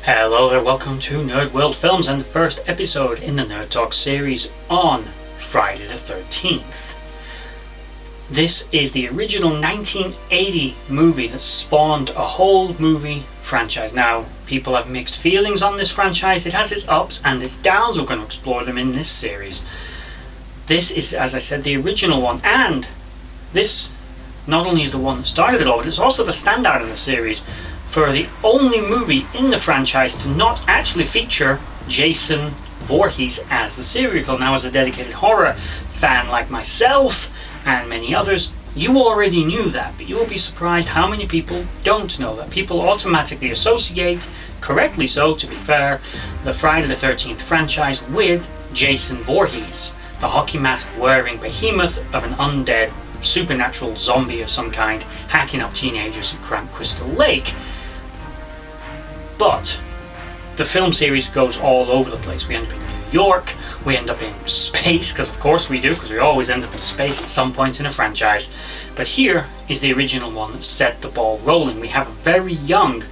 Hello there, welcome to Nerd.World Films and the first episode in the Nerd Talk series on Friday the 13th. This is the original 1980 movie that spawned a whole movie franchise. Now, people have mixed feelings on this franchise. It has its ups and its downs. We're going to explore them in this series. This is, as I said, the original one, and this not only is the one that started it all, but it's also the standout in the series for the only movie in the franchise to not actually feature Jason Voorhees as the serial killer. Now, as a dedicated horror fan like myself and many others, you already knew that, but you will be surprised how many people don't know that. People automatically associate, correctly so to be fair, the Friday the 13th franchise with Jason Voorhees, the hockey mask wearing behemoth of an undead supernatural zombie of some kind hacking up teenagers at Camp Crystal Lake. But the film series goes all over the place. We end up in New York, we end up in space, because of course we do, because we always end up in space at some point in a franchise. But here is the original one that set the ball rolling. We have a very young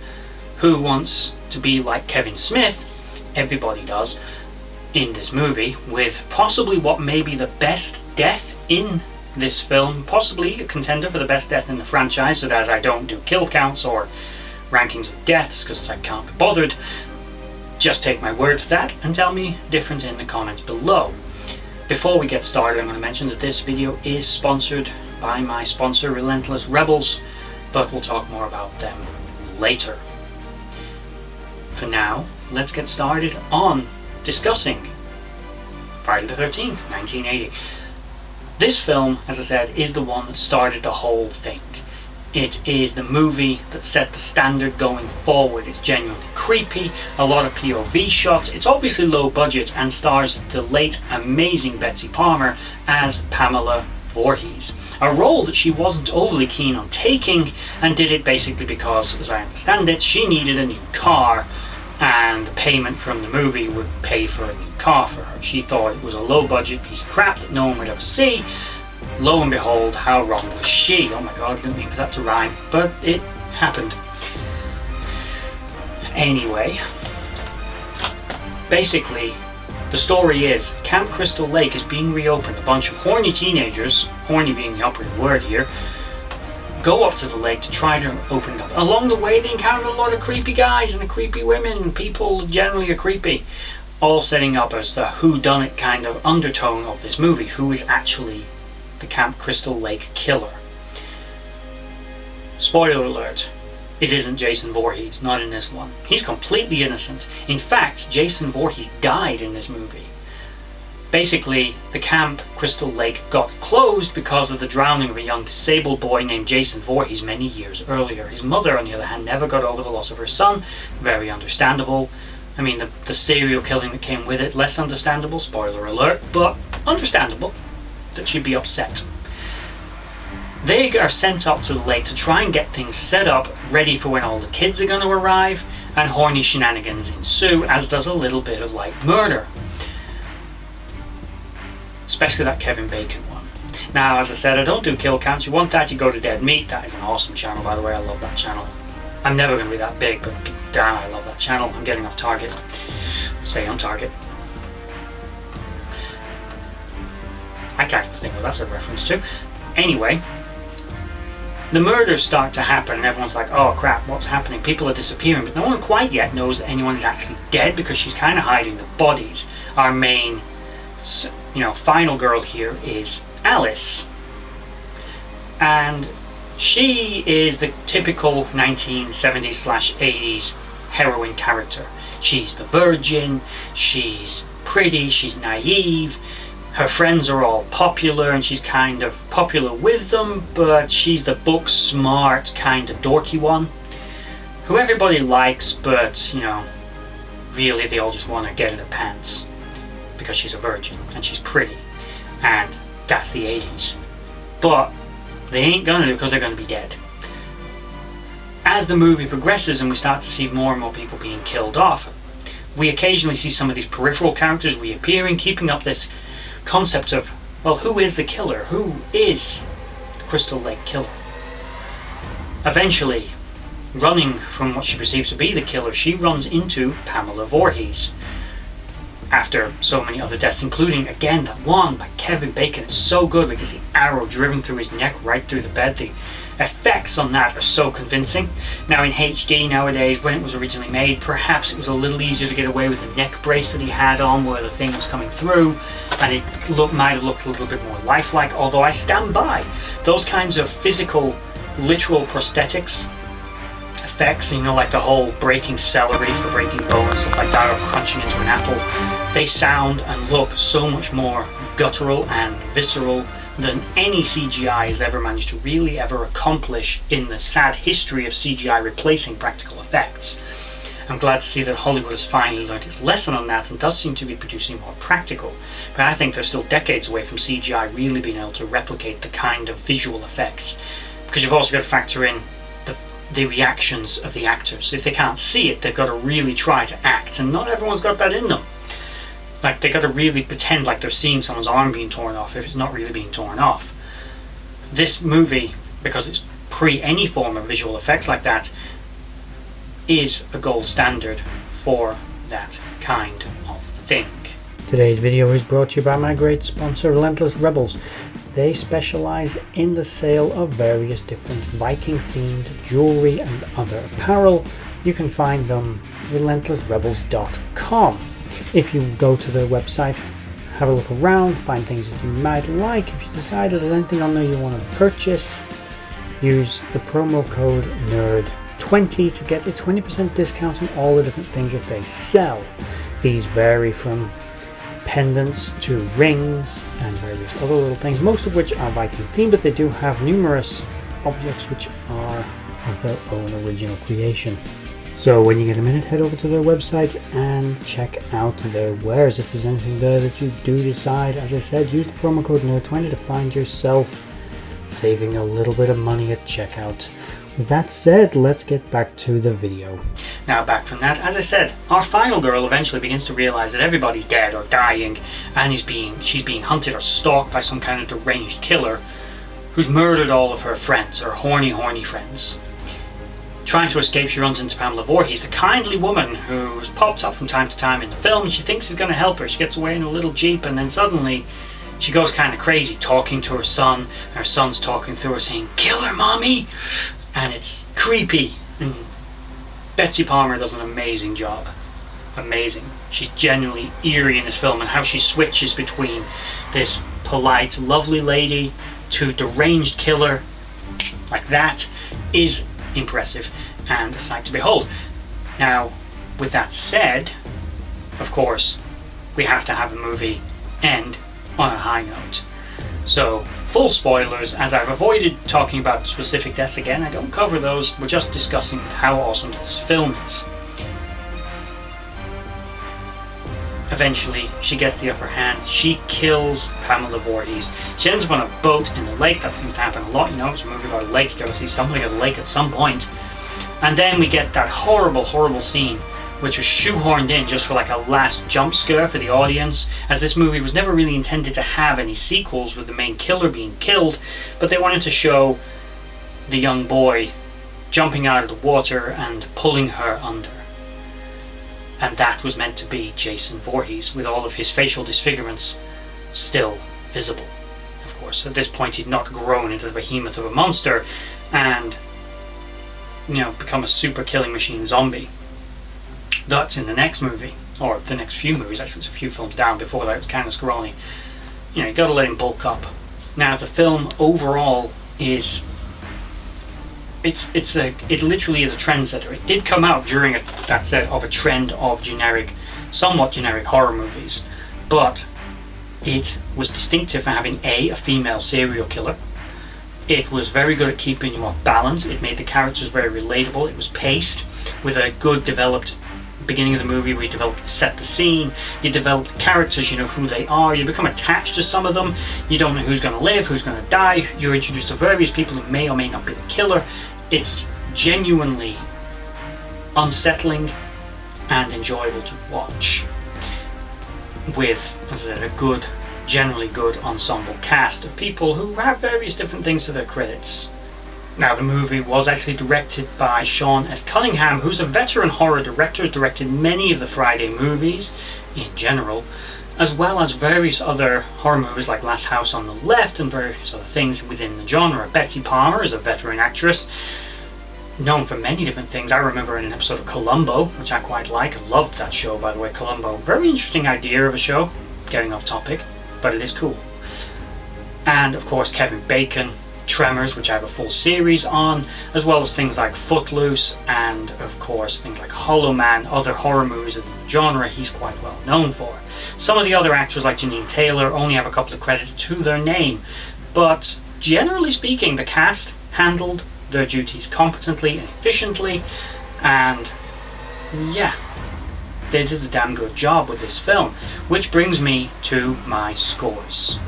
who wants to be like Kevin Smith, everybody does, in this movie, with possibly what may be the best death in this film, possibly a contender for the best death in the franchise, so that as I don't do kill counts or rankings of deaths because I can't be bothered, just take my word for that and tell me different in the comments below. Before we get started, I'm going to mention that this video is sponsored by my sponsor Relentless Rebels, but we'll talk more about them later. For now, let's get started on discussing Friday the 13th, 1980. This film, as I said, is the one that started the whole thing. It is the movie that set the standard going forward. It's genuinely creepy, a lot of POV shots. It's obviously low budget and stars the late amazing Betsy Palmer as Pamela Voorhees, a role that she wasn't overly keen on taking, and did it basically because, as I understand it, she needed a new car and the payment from the movie would pay for a new car for her. She thought it was a low budget piece of crap that no one would ever see. Lo and behold, how wrong was she? Oh my god, I didn't mean for that to rhyme, but it happened. Anyway, basically, the story is Camp Crystal Lake is being reopened. A bunch of horny teenagers, horny being the operative word here, go up to the lake to try to open it up. Along the way, they encounter a lot of creepy guys and creepy women. People generally are creepy, all setting up as the whodunit kind of undertone of this movie. Who is actually the Camp Crystal Lake killer? Spoiler alert, it isn't Jason Voorhees, not in this one. He's completely innocent. In fact, Jason Voorhees died in this movie. Basically, the Camp Crystal Lake got closed because of the drowning of a young disabled boy named Jason Voorhees many years earlier. His mother, on the other hand, never got over the loss of her son. Very understandable. I mean, the serial killing that came with it, less understandable, spoiler alert, but understandable that she'd be upset. They are sent up to the lake to try and get things set up, ready for when all the kids are going to arrive, and horny shenanigans ensue, as does a little bit of light murder. Especially that Kevin Bacon one. Now, as I said, I don't do kill counts. You want that, you go to Dead Meat. That is an awesome channel, by the way. I love that channel. I'm never going to be that big, but damn, I love that channel. I'm getting off target. Stay on target. I can't even think what that's a reference to. Anyway, the murders start to happen and everyone's like, oh crap, what's happening? People are disappearing, but no one quite yet knows that anyone is actually dead because she's kind of hiding the bodies. Our main, final girl here is Alice. And she is the typical 1970s/80s heroine character. She's the virgin, she's pretty, she's naive. Her friends are all popular and she's kind of popular with them, but she's the book smart kind of dorky one who everybody likes, but really they all just want to get in her pants because she's a virgin and she's pretty, and that's the 80s. But they ain't gonna do it because they're gonna be dead. As the movie progresses and we start to see more and more people being killed off, we occasionally see some of these peripheral characters reappearing, keeping up this concept of, well, who is the killer? Who is the Crystal Lake killer? Eventually, running from what she perceives to be the killer, she runs into Pamela Voorhees. After so many other deaths, including, again, that one by Kevin Bacon. It's so good. Like, it's the arrow driven through his neck right through the bed. The effects on that are so convincing. Now, in HD nowadays, when it was originally made, perhaps it was a little easier to get away with the neck brace that he had on where the thing was coming through, and it might have looked a little bit more lifelike, although I stand by those kinds of physical, literal prosthetics effects, you know, like the whole breaking celery for breaking bone and stuff like that, or crunching into an apple. They sound and look so much more guttural and visceral than any CGI has ever managed to really ever accomplish in the sad history of CGI replacing practical effects. I'm glad to see that Hollywood has finally learned its lesson on that and does seem to be producing more practical, but I think they're still decades away from CGI really being able to replicate the kind of visual effects, because you've also got to factor in the reactions of the actors. If they can't see it, they've got to really try to act, and not everyone's got that in them. Like, they've got to really pretend like they're seeing someone's arm being torn off if it's not really being torn off. This movie, because it's pre any form of visual effects like that, is a gold standard for that kind of thing. Today's video is brought to you by my great sponsor, Relentless Rebels. They specialize in the sale of various different Viking-themed jewelry and other apparel. You can find them at relentlessrebels.com. If you go to their website, have a look around, find things that you might like. If you decide there's anything on there you want to purchase, use the promo code NERD20 to get a 20% discount on all the different things that they sell. These vary from pendants to rings and various other little things, most of which are Viking themed, but they do have numerous objects which are of their own original creation. So when you get a minute, head over to their website and check out their wares. If there's anything there that you do decide, as I said, use the promo code NERD20 to find yourself saving a little bit of money at checkout. With that said, let's get back to the video. Now, back from that, as I said, our final girl eventually begins to realize that everybody's dead or dying, and she's being hunted or stalked by some kind of deranged killer who's murdered all of her friends, her horny friends. Trying to escape, she runs into Pamela Voorhees, the kindly woman who's popped up from time to time in the film. She thinks he's going to help her. She gets away in a little jeep, and then suddenly she goes kind of crazy, talking to her son, and her son's talking through her saying, "Kill her, mommy!" And it's creepy, and Betsy Palmer does an amazing job. Amazing. She's genuinely eerie in this film, and how she switches between this polite, lovely lady to deranged killer like that is impressive and a sight to behold. Now, with that said, of course, we have to have a movie end on a high note. So, full spoilers, as I've avoided talking about specific deaths again. I don't cover those, we're just discussing how awesome this film is. Eventually, she gets the upper hand. She kills Pamela Voorhees. She ends up on a boat in the lake. That seems to happen a lot, you know, it's a movie about a lake, you gotta see something at a lake at some point. And then we get that horrible scene, which was shoehorned in just for like a last jump scare for the audience, as this movie was never really intended to have any sequels with the main killer being killed, but they wanted to show the young boy jumping out of the water and pulling her under. And that was meant to be Jason Voorhees, with all of his facial disfigurements still visible. Of course, at this point he'd not grown into the behemoth of a monster and, you know, become a super killing machine zombie. That's in the next movie, or the next few movies. Actually, it's a few films down before that, it was kind of scrawny. You know, you gotta let him bulk up. Now, the film overall is, it literally is a trendsetter. It did come out during that set of a trend of somewhat generic horror movies, but it was distinctive for having a female serial killer. It was very good at keeping you off balance. It made the characters very relatable. It was paced with a good developed beginning of the movie where you set the scene, you develop the characters, you know who they are, you become attached to some of them, you don't know who's going to live, who's going to die, you're introduced to various people who may or may not be the killer. It's genuinely unsettling and enjoyable to watch, with, as I said, a generally good ensemble cast of people who have various different things to their credits. Now, the movie was actually directed by Sean S. Cunningham, who's a veteran horror director, has directed many of the Friday movies in general, as well as various other horror movies like Last House on the Left and various other things within the genre. Betsy Palmer is a veteran actress, known for many different things. I remember in an episode of Columbo, which I quite like. I loved that show, by the way, Columbo. Very interesting idea of a show, getting off topic, but it is cool. And, of course, Kevin Bacon, Tremors, which I have a full series on, as well as things like Footloose and, of course, things like Hollow Man, other horror movies in the genre he's quite well known for. Some of the other actors, like Janine Taylor, only have a couple of credits to their name, but generally speaking, the cast handled their duties competently and efficiently, and yeah, they did a damn good job with this film, which brings me to my scores.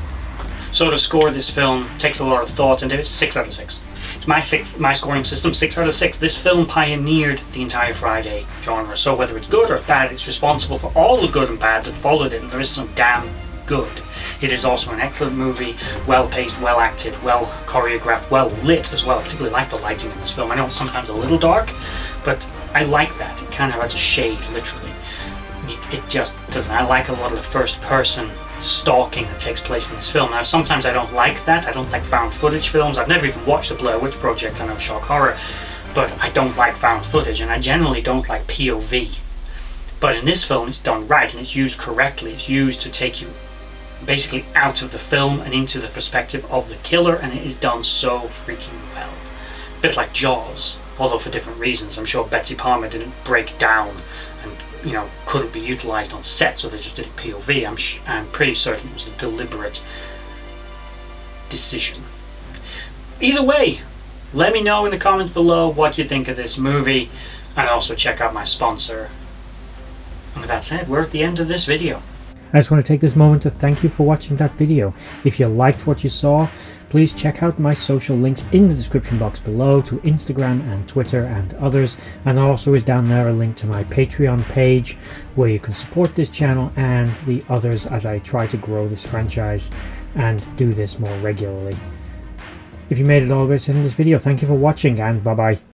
So to score this film takes a lot of thought, and it's 6 out of 6. It's my scoring system, 6 out of 6. This film pioneered the entire Friday genre, so whether it's good or bad, it's responsible for all the good and bad that followed it, and there is some damn good. It is also an excellent movie, well paced, well acted, well choreographed, well lit as well. I particularly like the lighting in this film. I know it's sometimes a little dark, but I like that. It kind of has a shade, literally. It just doesn't. I like a lot of the first person stalking that takes place in this film. Now, sometimes I don't like that. I don't like found footage films. I've never even watched the Blair Witch Project. I know, shock horror, but I don't like found footage, and I generally don't like POV. But in this film, it's done right, and it's used correctly. It's used to take you basically out of the film and into the perspective of the killer, and it is done so freaking well. A bit like Jaws, although for different reasons. I'm sure Betsy Palmer didn't break down and, you know, couldn't be utilized on set, so they just did POV. I'm pretty certain it was a deliberate decision. Either way, let me know in the comments below what you think of this movie, and also check out my sponsor. And with that said, we're at the end of this video. I just want to take this moment to thank you for watching that video. If you liked what you saw, please check out my social links in the description box below to Instagram and Twitter and others, and also is down there a link to my Patreon page where you can support this channel and the others as I try to grow this franchise and do this more regularly. If you made it all the way to the end of this video, thank you for watching, and bye bye.